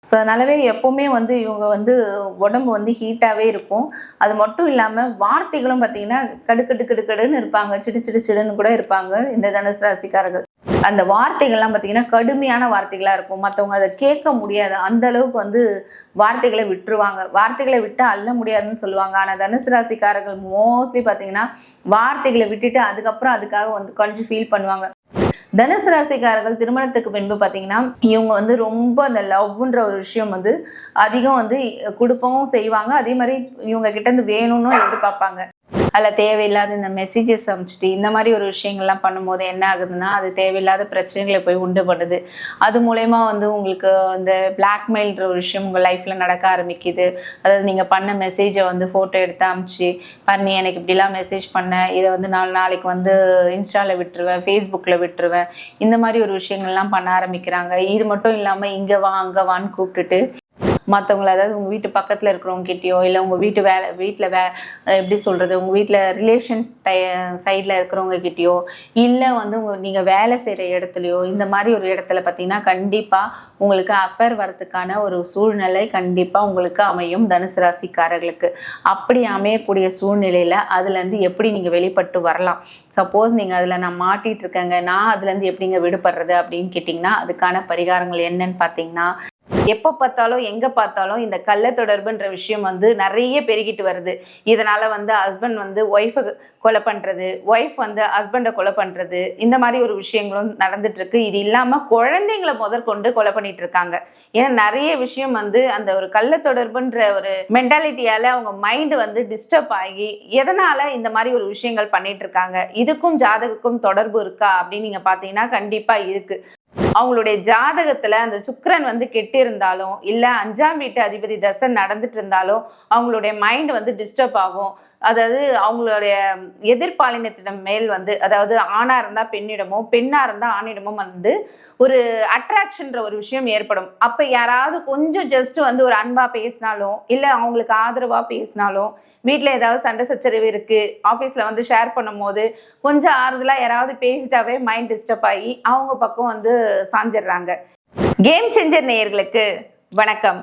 So அதனாலவே எப்போவுமே வந்து இவங்க வந்து உடம்பு வந்து ஹீட்டாகவே இருக்கும். அது மட்டும் இல்லாமல் வார்த்தைகளும் பார்த்தீங்கன்னா கடுக்கடுன்னு இருப்பாங்க, சிடுன்னு கூட இருப்பாங்க இந்த தனுசு ராசிக்காரர்கள். அந்த வார்த்தைகள்லாம் பார்த்தீங்கன்னா கடுமையான வார்த்தைகளாக இருக்கும். மற்றவங்க அதை கேட்க முடியாது, அந்த அளவுக்கு வந்து வார்த்தைகளை விட்டுருவாங்க. வார்த்தைகளை விட்டு அள்ள முடியாதுன்னு சொல்லுவாங்க. ஆனால் தனுசு ராசிக்காரர்கள் மோஸ்ட்லி பார்த்தீங்கன்னா வார்த்தைகளை விட்டுட்டு அதுக்கப்புறம் அதுக்காக வந்து கொஞ்சம் ஃபீல் பண்ணுவாங்க. தனுசு ராசிக்காரர்கள் திருமணத்துக்கு பின்பு பார்த்தீங்கன்னா இவங்க வந்து ரொம்ப அந்த லவ்ன்ற ஒரு விஷயம் வந்து அதிகம் வந்து கொடுக்கவும் செய்வாங்க. அதே மாதிரி இவங்க கிட்ட இருந்து வேணும்னு எதிர்பார்ப்பாங்க. அதில் தேவையில்லாத இந்த மெசேஜஸ் அனுப்பிச்சிட்டு இந்த மாதிரி ஒரு விஷயங்கள்லாம் பண்ணும்போது என்ன ஆகுதுன்னா அது தேவையில்லாத பிரச்சனைகளை போய் உண்டு பண்ணுது. அது மூலயமா வந்து உங்களுக்கு இந்த பிளாக்மெயில்ன்ற ஒரு விஷயம் உங்கள் லைஃப்பில் நடக்க ஆரம்பிக்குது. அதாவது நீங்கள் பண்ண மெசேஜை வந்து ஃபோட்டோ எடுத்து அனுப்பிச்சு பண்ணி எனக்கு இப்படிலாம் மெசேஜ் பண்ணேன், இதை வந்து நாளைக்கு வந்து இன்ஸ்டாவில் விட்டுருவேன், ஃபேஸ்புக்கில் விட்டுருவேன், இந்த மாதிரி ஒரு விஷயங்கள்லாம் பண்ண ஆரம்பிக்கிறாங்க. இது மட்டும் இல்லாமல் இங்கே வா அங்கே வான்னு கூப்பிட்டுட்டு மற்றவங்கள, அதாவது உங்கள் வீட்டு பக்கத்தில் இருக்கிறவங்க கிட்டேயோ இல்லை உங்கள் வீட்டில் எப்படி சொல்கிறது, உங்கள் வீட்டில் ரிலேஷன் சைடில் இருக்கிறவங்க கிட்டேயோ இல்லை வந்து நீங்கள் வேலை செய்கிற இடத்துலையோ இந்த மாதிரி ஒரு இடத்துல பார்த்தீங்கன்னா கண்டிப்பாக உங்களுக்கு அஃபேர் வரதுக்கான ஒரு சூழ்நிலை கண்டிப்பாக உங்களுக்கு அமையும் தனுசு ராசிக்காரர்களுக்கு. அப்படி அமையக்கூடிய சூழ்நிலையில் அதுலேருந்து எப்படி நீங்கள் வெளிப்பட்டு வரலாம்? சப்போஸ் நீங்கள் அதில் நான் மாட்டிகிட்டு இருக்கேங்க, நான் அதுலேருந்து எப்படிங்க விடுபடுறது அப்படின்னு கேட்டிங்கன்னா அதுக்கான பரிகாரங்கள் என்னன்னு பார்த்தீங்கன்னா, எப்போ பார்த்தாலும் எங்கே பார்த்தாலும் இந்த கள்ள தொடர்புன்ற விஷயம் வந்து நிறைய பெருகிட்டு வருது. இதனால் வந்து ஹஸ்பண்ட் வந்து ஒய்ஃபை கொலை பண்ணுறது, ஒய்ஃப் வந்து ஹஸ்பண்டை கொலை பண்ணுறது, இந்த மாதிரி ஒரு விஷயங்களும் நடந்துட்டுருக்கு. இது இல்லாமல் குழந்தைங்களை முதற்கொண்டு கொலை பண்ணிட்டு இருக்காங்க. ஏன்னா நிறைய விஷயம் வந்து அந்த ஒரு கள்ள தொடர்புன்ற ஒரு மென்டாலிட்டியால் அவங்க மைண்டு வந்து டிஸ்டர்ப் ஆகி எதனால் இந்த மாதிரி ஒரு விஷயங்கள் பண்ணிட்டு இருக்காங்க. இதுக்கும் ஜாதகக்கும் தொடர்பு இருக்கா அப்படின்னு நீங்கள் பார்த்தீங்கன்னா கண்டிப்பாக இருக்குது. அவங்களுடைய ஜாதகத்துல அந்த சுக்கிரன் வந்து கெட்டு இருந்தாலும் இல்லை 5ஆம் வீட்டு அதிபதி தசை நடந்துட்டு இருந்தாலும் அவங்களுடைய மைண்ட் வந்து டிஸ்டர்ப் ஆகும். அதாவது அவங்களுடைய எதிர்பாலினத்திடம் மேல் வந்து, அதாவது ஆணா இருந்தா பெண்ணிடமோ பெண்ணா இருந்தா ஆணிடமோ வந்து ஒரு அட்ராக்ஷன்ற ஒரு விஷயம் ஏற்படும். அப்ப யாராவது கொஞ்சம் ஜஸ்ட் வந்து ஒரு அன்பா பேசினாலும் இல்லை அவங்களுக்கு ஆதரவா பேசினாலும், வீட்டில் ஏதாவது சண்டை சச்சரவு இருக்கு ஆஃபீஸில் வந்து ஷேர் பண்ணும் போது கொஞ்சம் ஆறுதலாக யாராவது பேசிட்டாவே மைண்ட் டிஸ்டர்ப் ஆகி அவங்க பக்கம் வந்து சாஞ்சிடுறாங்க. கேம் சேஞ்சர் நேயர்களுக்கு வணக்கம்.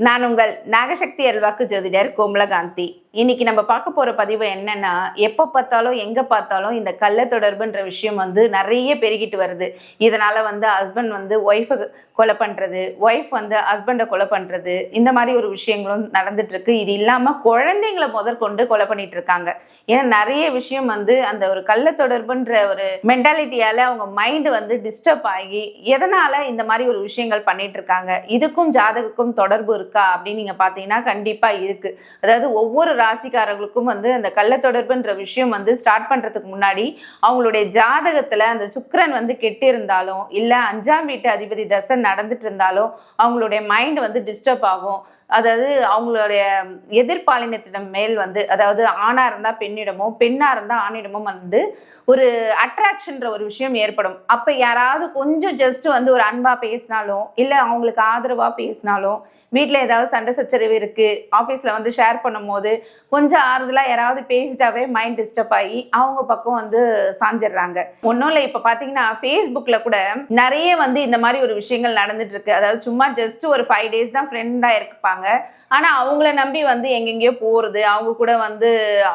நான் உங்கள் நாகசக்தி அல்வாக்கு ஜோதிடர் கோமலகாந்தி. இன்னைக்கு நம்ம பார்க்க போகிற பதிவு என்னன்னா, எப்போ பார்த்தாலும் எங்கே பார்த்தாலும் இந்த கள்ள தொடர்புன்ற விஷயம் வந்து நிறைய பெருகிட்டு வருது. இதனால் வந்து ஹஸ்பண்ட் வந்து ஒய்ஃபை கொலை பண்ணுறது, ஒய்ஃப் வந்து ஹஸ்பண்டை கொலை பண்ணுறது, இந்த மாதிரி ஒரு விஷயங்களும் நடந்துட்டுருக்கு. இது இல்லாமல் குழந்தைங்களை முதற்கொண்டு கொலை பண்ணிட்டு இருக்காங்க. ஏன்னா நிறைய விஷயம் வந்து அந்த ஒரு கள்ள தொடர்புன்ற ஒரு மென்டாலிட்டியால் அவங்க மைண்டு வந்து டிஸ்டர்ப் ஆகி எதனால் இந்த மாதிரி ஒரு விஷயங்கள் பண்ணிட்டு இருக்காங்க. இதுக்கும் ஜாதகக்கும் தொடர்பு இருக்கா அப்படின்னு நீங்கள் பார்த்தீங்கன்னா கண்டிப்பாக இருக்குது. அதாவது ஒவ்வொரு ராசிக்காரர்களுக்கும் வந்து அந்த கள்ள தொடர்புன்ற விஷயம் வந்து ஸ்டார்ட் பண்றதுக்கு முன்னாடி அவங்களுடைய ஜாதகத்துல அந்த சுக்கிரன் வந்து கெட்டு இருந்தாலும் இல்லை 5ஆம் வீட்டு அதிபதி தசை நடந்துட்டு இருந்தாலும் அவங்களுடைய மைண்ட் வந்து டிஸ்டர்ப் ஆகும். அதாவது அவங்களுடைய எதிர்பாலினத்திடம் மேல் வந்து, அதாவது ஆணா இருந்தா பெண்ணிடமோ பெண்ணா இருந்தா ஆணிடமோ வந்து ஒரு அட்ராக்ஷன்ற ஒரு விஷயம் ஏற்படும். அப்ப யாராவது கொஞ்சம் ஜஸ்ட் வந்து ஒரு அன்பா பேசினாலும் இல்லை அவங்களுக்கு ஆதரவா பேசினாலும், வீட்டில் ஏதாவது சண்டை சச்சரவு இருக்கு ஆஃபீஸில் வந்து ஷேர் பண்ணும் போது கொஞ்சம் ஆறுதலாக யாராவது பேசிட்டாவே மைண்ட் டிஸ்டர்ப் ஆகி அவங்க பக்கம் வந்து சாஞ்சிடுறாங்க. ஒன்றும் இல்லை, இப்போ பார்த்தீங்கன்னா ஃபேஸ்புக்கில் கூட நிறைய வந்து இந்த மாதிரி ஒரு விஷயங்கள் நடந்துட்டு இருக்கு. அதாவது சும்மா ஜஸ்ட் ஒரு 5 days தான் ஃப்ரெண்டாக இருப்பாங்க. ஆனால் அவங்கள நம்பி வந்து எங்கெங்கேயோ போகிறது, அவங்க கூட வந்து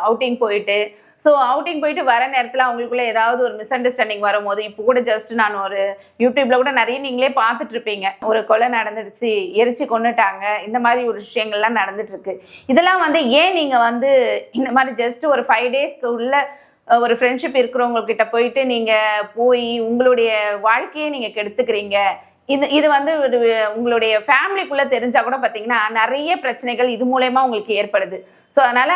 அவுட்டிங் போயிட்டு, ஸோ அவுட்டிங் போயிட்டு வர நேரத்தில் அவங்களுக்குள்ள ஏதாவது ஒரு மிஸ் அண்டர்ஸ்டாண்டிங் வரும்போது, இப்போ கூட ஜஸ்ட் நான் ஒரு யூடியூப்ல கூட நிறைய நீங்களே பார்த்துட்டு இருப்பீங்க, ஒரு கொலை நடந்துடுச்சு, எரிச்சு கொண்டுட்டாங்க, இந்த மாதிரி ஒரு விஷயங்கள்லாம் நடந்துட்டு இருக்கு. இதெல்லாம் வந்து ஏன் நீங்கள் வந்து இந்த மாதிரி ஜஸ்ட் ஒரு 5 daysக்கு உள்ள ஒரு ஃப்ரெண்ட்ஷிப் இருக்கிறவங்கக்கிட்ட போயிட்டு நீங்கள் போய் உங்களுடைய வாழ்க்கையை நீங்கள் கெடுத்துக்கிறீங்க? இது வந்து ஒரு உங்களுடைய ஃபேமிலிக்குள்ளே தெரிஞ்சால் கூட பார்த்தீங்கன்னா நிறைய பிரச்சனைகள் இது மூலயமா உங்களுக்கு ஏற்படுது. ஸோ அதனால்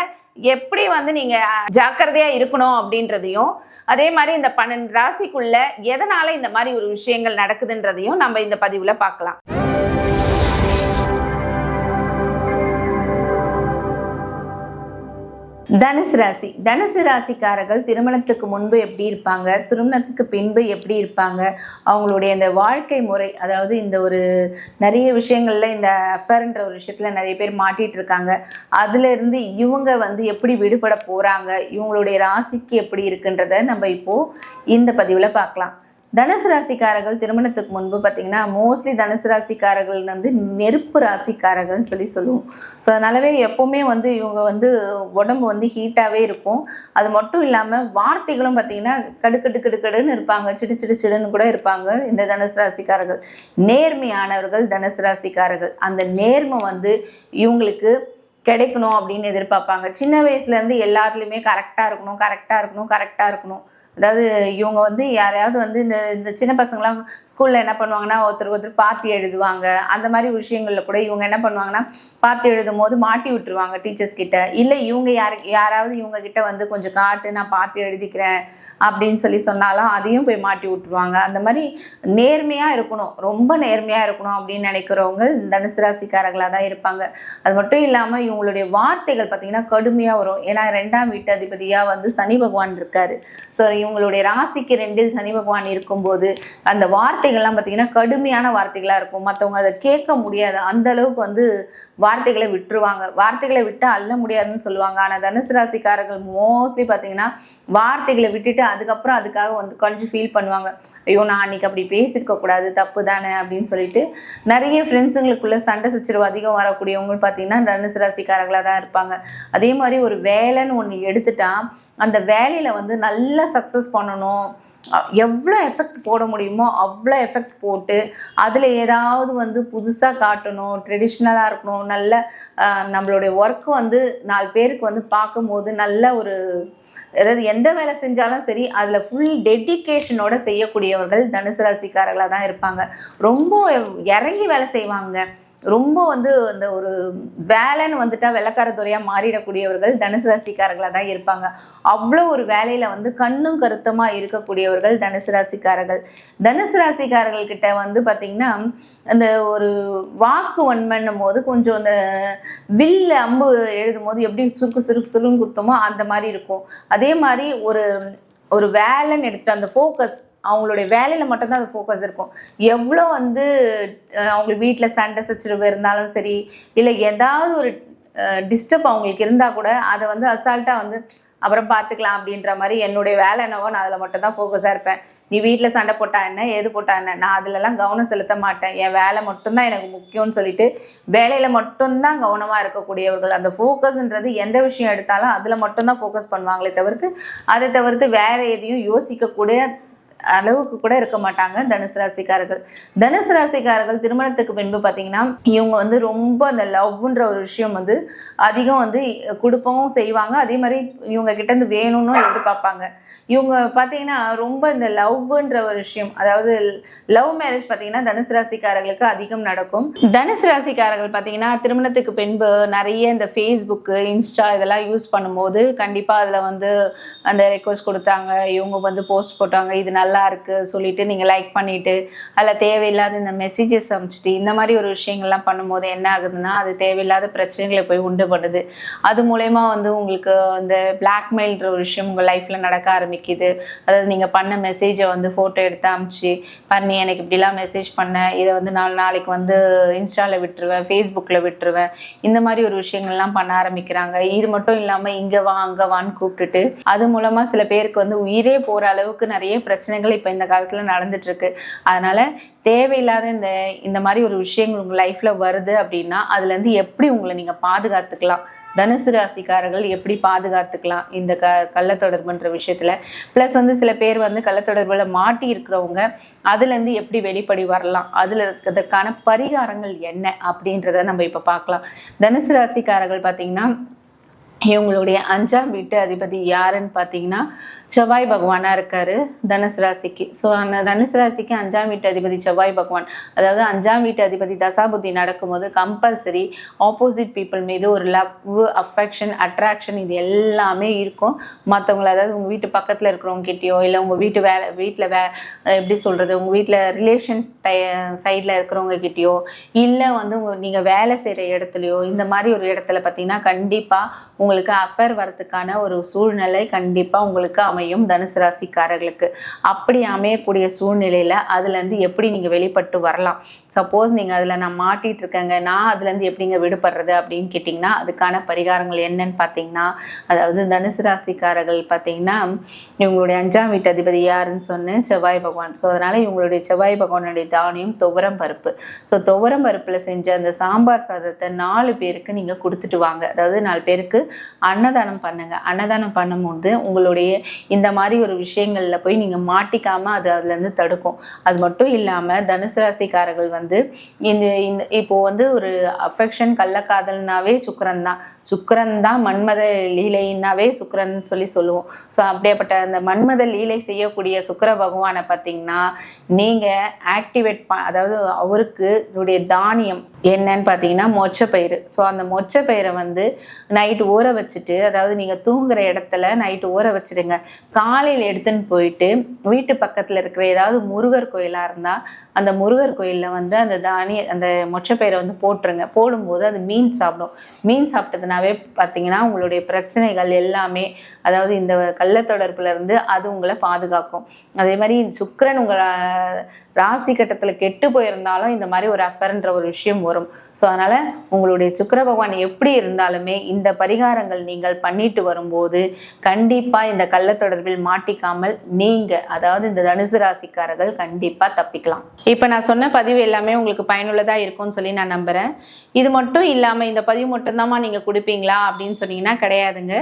எப்படி வந்து நீங்கள் ஜாக்கிரதையாக இருக்கணும் அப்படின்றதையும், அதே மாதிரி இந்த 12 ராசிக்குள்ள எதனால் இந்த மாதிரி ஒரு விஷயங்கள் நடக்குதுன்றதையும் நம்ம இந்த பதிவில் பார்க்கலாம். தனுசு ராசிக்காரர்கள் திருமணத்துக்கு முன்பு எப்படி இருப்பாங்க, திருமணத்துக்கு பின்பு எப்படி இருப்பாங்க, அவங்களுடைய இந்த வாழ்க்கை முறை, அதாவது இந்த ஒரு நிறைய விஷயங்கள்ல இந்த அஃபேர்ன்ற ஒரு விஷயத்துல நிறைய பேர் மாட்டிட்டு இருக்காங்க. அதுல இருந்து இவங்க வந்து எப்படி விடுபட போறாங்க, இவங்களுடைய ராசிக்கு எப்படி இருக்குன்றத நம்ம இப்போ இந்த பதிவுல பார்க்கலாம். தனுசு ராசிக்காரர்கள் திருமணத்துக்கு முன்பு பார்த்தீங்கன்னா மோஸ்ட்லி தனுசு ராசிக்காரர்கள் வந்து நெருப்பு ராசிக்காரர்கள்னு சொல்லுவோம். ஸோ அதனாலவே எப்போவுமே வந்து இவங்க வந்து உடம்பு வந்து ஹீட்டாகவே இருக்கும். அது மட்டும் இல்லாமல் வார்த்தைகளும் பார்த்தீங்கன்னா கடுக்கடுன்னு இருப்பாங்க, சிடுன்னு கூட இருப்பாங்க இந்த தனுசு ராசிக்காரர்கள். நேர்மையானவர்கள் தனுசு ராசிக்காரர்கள். அந்த நேர்மை வந்து இவங்களுக்கு கிடைக்கணும் அப்படின்னு எதிர்பார்ப்பாங்க. சின்ன வயசுலேருந்து எல்லாத்துலேயுமே கரெக்டாக இருக்கணும். அதாவது இவங்க வந்து யாரையாவது வந்து இந்த சின்ன பசங்களாம் ஸ்கூலில் என்ன பண்ணுவாங்கன்னா ஒருத்தர் பார்த்து எழுதுவாங்க. அந்த மாதிரி விஷயங்களில் கூட இவங்க என்ன பண்ணுவாங்கன்னா பார்த்து எழுதும் போது மாட்டி விட்டுருவாங்க டீச்சர்ஸ் கிட்ட. இல்லை இவங்க யாராவது இவங்க கிட்ட வந்து கொஞ்சம் காட்டு நான் பார்த்து எழுதிக்கிறேன் அப்படின்னு சொன்னாலும் அதையும் போய் மாட்டி விட்டுருவாங்க. அந்த மாதிரி நேர்மையாக இருக்கணும், ரொம்ப நேர்மையாக இருக்கணும் அப்படின்னு நினைக்கிறவங்க தனுசு ராசிக்காரர்களாக தான் இருப்பாங்க. அது மட்டும் இல்லாமல் இவங்களுடைய வார்த்தைகள் பார்த்திங்கன்னா கடுமையாக வரும். ஏன்னா 2ஆம் வீட்டு அதிபதியாக வந்து சனி பகவான் இருக்காரு. ஸோ இவங்களுடைய ராசிக்கு 2இல் சனி பகவான் இருக்கும்போது அந்த வார்த்தைகள்லாம் பார்த்தீங்கன்னா கடுமையான வார்த்தைகளாக இருக்கும். மற்றவங்க அதை கேட்க முடியாது, அந்த அளவுக்கு வந்து வார்த்தைகளை விட்டுருவாங்க. வார்த்தைகளை விட்டு அள்ள முடியாதுன்னு சொல்லுவாங்க. ஆனால் தனுசு ராசிக்காரர்கள் மோஸ்ட்லி பார்த்தீங்கன்னா வார்த்தைகளை விட்டுட்டு அதுக்கப்புறம் அதுக்காக வந்து கொஞ்சம் ஃபீல் பண்ணுவாங்க. ஐயோ நான் அன்றைக்கி அப்படி பேசியிருக்க கூடாது, தப்பு தானே அப்படின்னு சொல்லிட்டு நிறைய ஃப்ரெண்ட்ஸுங்களுக்குள்ள சண்டை சச்சரவு அதிகம் வரக்கூடியவங்க பார்த்தீங்கன்னா தனுசு ராசிக்காரர்களாக தான் இருப்பாங்க. அதே மாதிரி ஒரு வேலைன்னு ஒன்று எடுத்துட்டா அந்த வேலையில் வந்து நல்லா சக்ஸஸ் பண்ணணும், எவ்வளோ எஃபெக்ட் போட முடியுமோ அவ்வளோ எஃபெக்ட் போட்டு அதில் ஏதாவது வந்து புதுசாக காட்டணும், ட்ரெடிஷ்னலாக இருக்கணும், நல்ல நம்மளுடைய ஒர்க்கு வந்து 4 பேருக்கு வந்து பார்க்கும்போது நல்ல ஒரு அதாவது எந்த வேலை செஞ்சாலும் சரி அதில் ஃபுல் டெடிக்கேஷனோட செய்யக்கூடியவர்கள் தனுசு ராசிக்காரர்களாக தான் இருப்பாங்க. ரொம்ப இறங்கி வேலை செய்வாங்க. ரொம்ப வந்து அந்த ஒரு வேலைன்னு வந்துட்டா வெள்ளக்காரத்துறையாக மாறிடக்கூடியவர்கள் தனுசு ராசிக்காரர்களாக தான் இருப்பாங்க. அவ்வளோ ஒரு வேலையில் வந்து கண்ணும் கருத்தமாக இருக்கக்கூடியவர்கள் தனுசு ராசிக்காரர்கள். தனுசு ராசிக்காரர்கள்கிட்ட வந்து பார்த்திங்கன்னா அந்த ஒரு வாக்கு வன்மைன்னும் போது கொஞ்சம் அந்த வில்லு அம்பு எழுதும் போது எப்படி சுருக்கு குத்தமோ அந்த மாதிரி இருக்கும். அதே மாதிரி ஒரு வேலைன்னு எடுத்துகிட்டு அந்த ஃபோக்கஸ் அவங்களுடைய வேலையில் மட்டும்தான் அது ஃபோக்கஸ் இருக்கும். எவ்வளோ வந்து அவங்க வீட்டில் சண்டை சச்சரவு இருந்தாலும் சரி, இல்லை ஏதாவது ஒரு டிஸ்டர்ப் அவங்களுக்கு இருந்தால் கூட அதை வந்து அசால்ட்டாக வந்து அப்புறம் பார்த்துக்கலாம் அப்படின்ற மாதிரி என்னுடைய வேலை என்னவோ நான் அதில் மட்டும்தான் ஃபோக்கஸாக இருப்பேன். நீ வீட்டில் சண்டை போட்டா என்ன, ஏது போட்டா என்ன, நான் அதிலெல்லாம் கவனம் செலுத்த மாட்டேன், என் வேலை மட்டும்தான் எனக்கு முக்கியம்னு சொல்லிட்டு வேலையில் மட்டும்தான் கவனமாக இருக்கக்கூடியவர்கள். அந்த ஃபோக்கஸ்ன்றது எந்த விஷயம் எடுத்தாலும் அதில் மட்டும்தான் ஃபோக்கஸ் பண்ணுவாங்களே அதை தவிர்த்து வேறு எதையும் யோசிக்கக்கூடிய அளவுக்கு கூட இருக்க மாட்டாங்க தனுசு ராசிக்காரர்கள். தனுசு ராசிக்காரர்கள் திருமணத்துக்கு பின்பு பார்த்தீங்கன்னா இவங்க வந்து ரொம்ப அந்த லவ்ன்ற ஒரு விஷயம் வந்து அதிகம் வந்து கொடுக்கவும் செய்வாங்க. அதே மாதிரி இவங்க கிட்ட இருந்து வேணும்னு எதிர்பார்ப்பாங்க. இவங்க பார்த்தீங்கன்னா ரொம்ப இந்த லவ்ன்ற ஒரு விஷயம், அதாவது லவ் மேரேஜ் பார்த்தீங்கன்னா தனுசு ராசிக்காரர்களுக்கு அதிகம் நடக்கும். தனுசு ராசிக்காரர்கள் பார்த்தீங்கன்னா திருமணத்துக்கு பின்பு நிறைய இந்த ஃபேஸ்புக்கு, இன்ஸ்டா இதெல்லாம் யூஸ் பண்ணும்போது கண்டிப்பாக அதில் வந்து அந்த ரெக்வஸ்ட் கொடுத்தாங்க, இவங்க வந்து போஸ்ட் போட்டாங்க, இது நல்லா இருக்கு சொல்லிட்டு நீங்கள் லைக் பண்ணிட்டு அதில் தேவையில்லாத இந்த மெசேஜஸ் அனுப்பிச்சிட்டு இந்த மாதிரி ஒரு விஷயங்கள்லாம் பண்ணும்போது என்ன ஆகுதுன்னா அது தேவையில்லாத பிரச்சனைகளை போய் உண்டு பண்ணுது. அது மூலயமா வந்து உங்களுக்கு இந்த பிளாக்மெயில்ன்ற ஒரு விஷயம் உங்கள் லைஃப்பில் நடக்க ஆரம்பிக்குது. அதாவது நீங்கள் பண்ண மெசேஜை வந்து ஃபோட்டோ எடுத்து அனுப்பிச்சு பண்ணி எனக்கு இப்படிலாம் மெசேஜ் பண்ணேன், இதை வந்து நாளைக்கு வந்து இன்ஸ்டாவில் விட்டுருவேன், ஃபேஸ்புக்கில் விட்டுருவேன், இந்த மாதிரி ஒரு விஷயங்கள்லாம் பண்ண ஆரம்பிக்கிறாங்க. இது மட்டும் இல்லாமல் இங்கே வா அங்கே வான்னு கூப்பிட்டுட்டு அது மூலமாக சில பேருக்கு வந்து உயிரே போகிற அளவுக்கு நிறைய பிரச்சனைகள் இப்போ இந்த காலத்தில் நடந்துட்டு இருக்கு. அதனால தேவையில்லாத இந்த மாதிரி ஒரு விஷயங்கள் உங்கள் லைஃப்ல வருது அப்படின்னா அதுலேருந்து எப்படி உங்களை நீங்கள் பாதுகாத்துக்கலாம், தனுசு ராசிக்காரர்கள் எப்படி பாதுகாத்துக்கலாம் இந்த கள்ளத்தொடர்புன்ற விஷயத்துல. ப்ளஸ் வந்து சில பேர் வந்து கள்ளத்தொடர்புல மாட்டி இருக்கிறவங்க அதுலேருந்து எப்படி வெளிப்படி வரலாம், அதில் இருக்கிறதுக்கான பரிகாரங்கள் என்ன அப்படின்றத நம்ம இப்போ பார்க்கலாம். தனுசு ராசிக்காரர்கள் பார்த்தீங்கன்னா இவங்களுடைய 5ஆம் வீட்டு அதிபதி யாருன்னு பார்த்தீங்கன்னா செவ்வாய் பகவானாக இருக்காரு தனுசு ராசிக்கு. ஸோ அந்த தனுசு ராசிக்கு 5ஆம் வீட்டு அதிபதி செவ்வாய் பகவான். அதாவது 5ஆம் வீட்டு அதிபதி தசாபுத்தி நடக்கும்போது கம்பல்சரி ஆப்போசிட் பீப்புள் மீது ஒரு லவ், அஃபெக்ஷன், அட்ராக்ஷன் இது எல்லாமே இருக்கும். மற்றவங்களை அதாவது உங்கள் வீட்டு பக்கத்தில் இருக்கிறவங்க கிட்டேயோ இல்லை உங்கள் வீட்டில் எப்படி சொல்கிறது உங்கள் வீட்டில் ரிலேஷன் சைடில் இருக்கிறவங்க கிட்டேயோ இல்லை வந்து நீங்கள் வேலை செய்கிற இடத்துலையோ இந்த மாதிரி ஒரு இடத்துல பார்த்தீங்கன்னா கண்டிப்பாக உங்களுக்கு அஃபேர் வரதுக்கான ஒரு சூழ்நிலை கண்டிப்பாக உங்களுக்கு அமையும் தனுசு ராசிக்காரர்களுக்கு. அப்படி அமையக்கூடிய சூழ்நிலையில அதுல இருந்து எப்படி நீங்க வெளிப்பட்டு வரலாம்? சப்போஸ் நீங்க அதுல நான் மாட்டிட்டு இருக்கேங்க, நான் அதுல இருந்து எப்படிங்க விடுபடுறது அப்படின்னு கேட்டிங்கன்னா, அதுக்கான பரிகாரங்கள் என்னன்னு பார்த்தீங்கன்னா, அதாவது தனுசு ராசிக்காரர்கள் பார்த்தீங்கன்னா இவங்களுடைய 5ஆம் வீட்டு அதிபதி யாருன்னு சொன்னேன், செவ்வாய் பகவான். ஸோ அதனால இவங்களுடைய செவ்வாய் பகவானுடைய தானியம் துவரம் பருப்பு. ஸோ துவரம் பருப்புல செஞ்ச அந்த சாம்பார் சாதத்தை 4 பேருக்கு நீங்க கொடுத்துட்டு வாங்க. அதாவது 4 பேருக்கு அன்னதானம் பண்ணுங்க. அன்னதானம் பண்ணும்போது உங்களுடைய இந்த மாதிரி ஒரு விஷயங்கள்ல போய் நீங்க மாட்டிக்காம அது அதுல இருந்து தடுக்கும். அது மட்டும் இல்லாம தனுசு ராசிக்காரர்கள் வந்து இந்த இப்போ வந்து ஒரு அஃபெக்ஷன் கள்ளக்காதல்னாவே சுக்கிரன் தான் மன்மத லீலைன்னாவே சுக்கிரன் சொல்லுவோம். ஸோ அப்படியேப்பட்ட அந்த மன்மத லீலை செய்யக்கூடிய சுக்கிர பகவானை பார்த்தீங்கன்னா நீங்க ஆக்டிவேட் அதாவது அவருக்கு தானியம் என்னன்னு பார்த்தீங்கன்னா மொச்சப்பயிறு. ஸோ அந்த மொச்சப்பயிரை வந்து நைட்டு ஊற வச்சுட்டு, அதாவது நீங்கள் தூங்குற இடத்துல நைட்டு ஊற வச்சுடுங்க. காலையில் எடுத்துன்னு போயிட்டு வீட்டு பக்கத்தில் இருக்கிற ஏதாவது முருகர் கோயிலாக இருந்தால் அந்த முருகர் கோயிலில் வந்து அந்த மொச்சப்பயிரை வந்து போட்டுருங்க. போடும்போது அது மீன் சாப்பிடும். மீன் சாப்பிட்டதுனாவே பார்த்தீங்கன்னா உங்களுடைய பிரச்சனைகள் எல்லாமே, அதாவது இந்த கள்ளத்தொடர்புல இருந்து அது உங்களை பாதுகாக்கும். அதே மாதிரி சுக்கிரன் உங்களை ராசி கட்டத்தில் கெட்டு போயிருந்தாலும் இந்த மாதிரி ஒரு அஃபர்ன்ற ஒரு விஷயம் வரும். ஸோ அதனால உங்களுடைய சுக்கிர பகவான் எப்படி இருந்தாலுமே இந்த பரிகாரங்கள் நீங்கள் பண்ணிட்டு வரும்போது கண்டிப்பாக இந்த கள்ளத்தொடர்பில் மாட்டிக்காமல் நீங்கள், அதாவது இந்த தனுசு ராசிக்காரர்கள் கண்டிப்பாக தப்பிக்கலாம். இப்போ நான் சொன்ன பதிவு எல்லாமே உங்களுக்கு பயனுள்ளதாக இருக்கும்னு சொல்லி நான் நம்புகிறேன். இது மட்டும் இல்லாமல் இந்த பதிவு மட்டும்தாம்மா நீங்கள் கொடுப்பீங்களா அப்படின்னு சொன்னீங்கன்னா கிடையாதுங்க.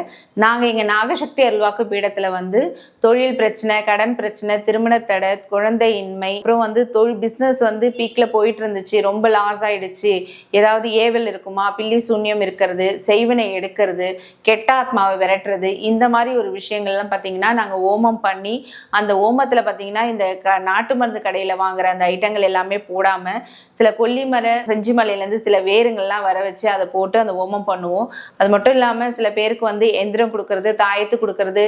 நாங்கள் இங்கே நாகசக்தி அருள்வாக்கு பீடத்தில் வந்து தொழில் பிரச்சனை, கடன் பிரச்சனை, திருமண தடை, குழந்தையின்மை, அப்புறம் வந்து பிஸ்னஸ் வந்து பீக்கில் போயிட்டு இருந்துச்சு, ரொம்ப லாஸ் ஆயிடுச்சு, ஏதாவது ஏவல் இருக்குமா, பில்லி சூன்யம் இருக்கிறது, செய்வினை எடுக்கிறது, கெட்ட ஆத்மாவை விரட்டுறது, இந்த மாதிரி ஒரு விஷயங்கள்லாம் பார்த்தீங்கன்னா நாங்கள் ஓமம் பண்ணி அந்த ஓமத்தில் பார்த்தீங்கன்னா இந்த நாட்டு மருந்து கடையில் வாங்குற அந்த ஐட்டங்கள் எல்லாமே போடாமல் சில கொல்லிமலை செஞ்சி மலையிலேருந்து சில வேருங்கள்லாம் வர வச்சு அதை போட்டு அந்த ஓமம் பண்ணுவோம். அது மட்டும் இல்லாமல் சில பேருக்கு வந்து எந்திரம் கொடுக்கறது, தாயத்து கொடுக்கறது,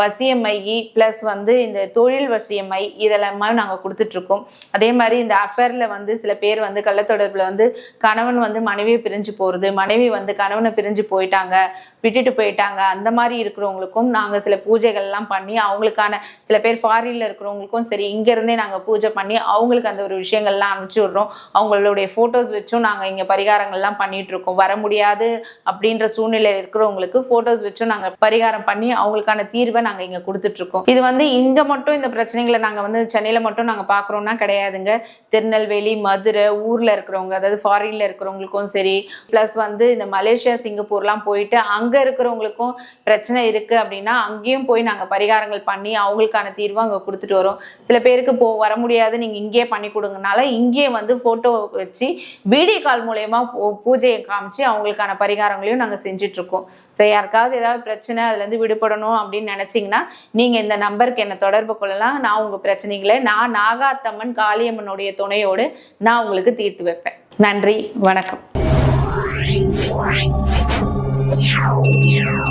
வசியமை ப்ளஸ் வந்து இந்த தொழில் வசியமை இதெல்லாமே நாங்கள் கொடுத்துட்ருக்கோம். அதே மாதிரி இந்த அஃபேரில் வந்து சில பேர் வந்து கள்ளத்தொடர்பில் வந்து கணவன் வந்து மனைவியை பிரிஞ்சு போகிறது, மனைவி வந்து கணவனை பிரிஞ்சு போயிட்டாங்க, விட்டுட்டு போயிட்டாங்க, அந்த மாதிரி இருக்கிறவங்களுக்கும் நாங்கள் சில பூஜைகள்லாம் பண்ணி அவங்களுக்கான, சில பேர் ஃபாரின்ல இருக்கிறவங்களுக்கும் சரி இங்கேருந்தே நாங்கள் பூஜை பண்ணி அவங்களுக்கு அந்த ஒரு விஷயங்கள்லாம் அனுப்பிச்சி விட்றோம். அவங்களுடைய ஃபோட்டோஸ் வச்சும் நாங்கள் இங்கே பரிகாரங்கள்லாம் பண்ணிட்டு இருக்கோம். வர முடியாது அப்படின்ற சூழ்நிலை இருக்கிறவங்களுக்கு ஃபோட்டோஸ் வச்சும் நாங்கள் பரிகாரம் பண்ணி அவங்களுக்கான தீர்வை நாங்கள் இங்கே கொடுத்துட்ருக்கோம். இது வந்து இங்கே மட்டும் இந்த பிரச்சனைகளை நாங்கள் வந்து சென்னையில் மட்டும் நாங்கள் பார்க்குறோம்னா கிடையாதுங்க. திருநெல்வேலி, மதுரை ஊரில் இருக்கிறவங்க, அதாவது ஃபாரின்ல இருக்கிறவங்களுக்கும் சரி, ப்ளஸ் வந்து இந்த மலேசியா, சிங்கப்பூர்லாம் போயிட்டு அங்கே இருக்கிறவங்களுக்கும் பிரச்சனை இருக்குது அப்படின்னா அங்கேயும் போய் நாங்கள் பரிகாரங்கள் பண்ணி அவங்களுக்கான தீர்வு அங்கே கொடுத்துட்டு வரோம். சில பேருக்கு வர முடியாது, நீங்கள் இங்கேயே பண்ணி கொடுங்கனால இங்கேயே வந்து ஃபோட்டோ வச்சு வீடியோ கால் மூலயமா பூஜையை காமிச்சு அவங்களுக்கான பரிகாரங்களையும் நாங்கள் செஞ்சிட்ருக்கோம். ஸோ யாருக்காவது ஏதாவது பிரச்சனை அதுலேருந்து விடுபடணும் அப்படின்னு நினச்சிங்கன்னா நீங்கள் இந்த நம்பருக்கு என்னை தொடர்பு கொள்ளலாம். நான் உங்கள் பிரச்சனைகளை நான் நாகாத்தம்மன் காளியம்மனுடைய துணையோடு நான் உங்களுக்கு தீர்த்து வைப்பேன். நன்றி, வணக்கம்.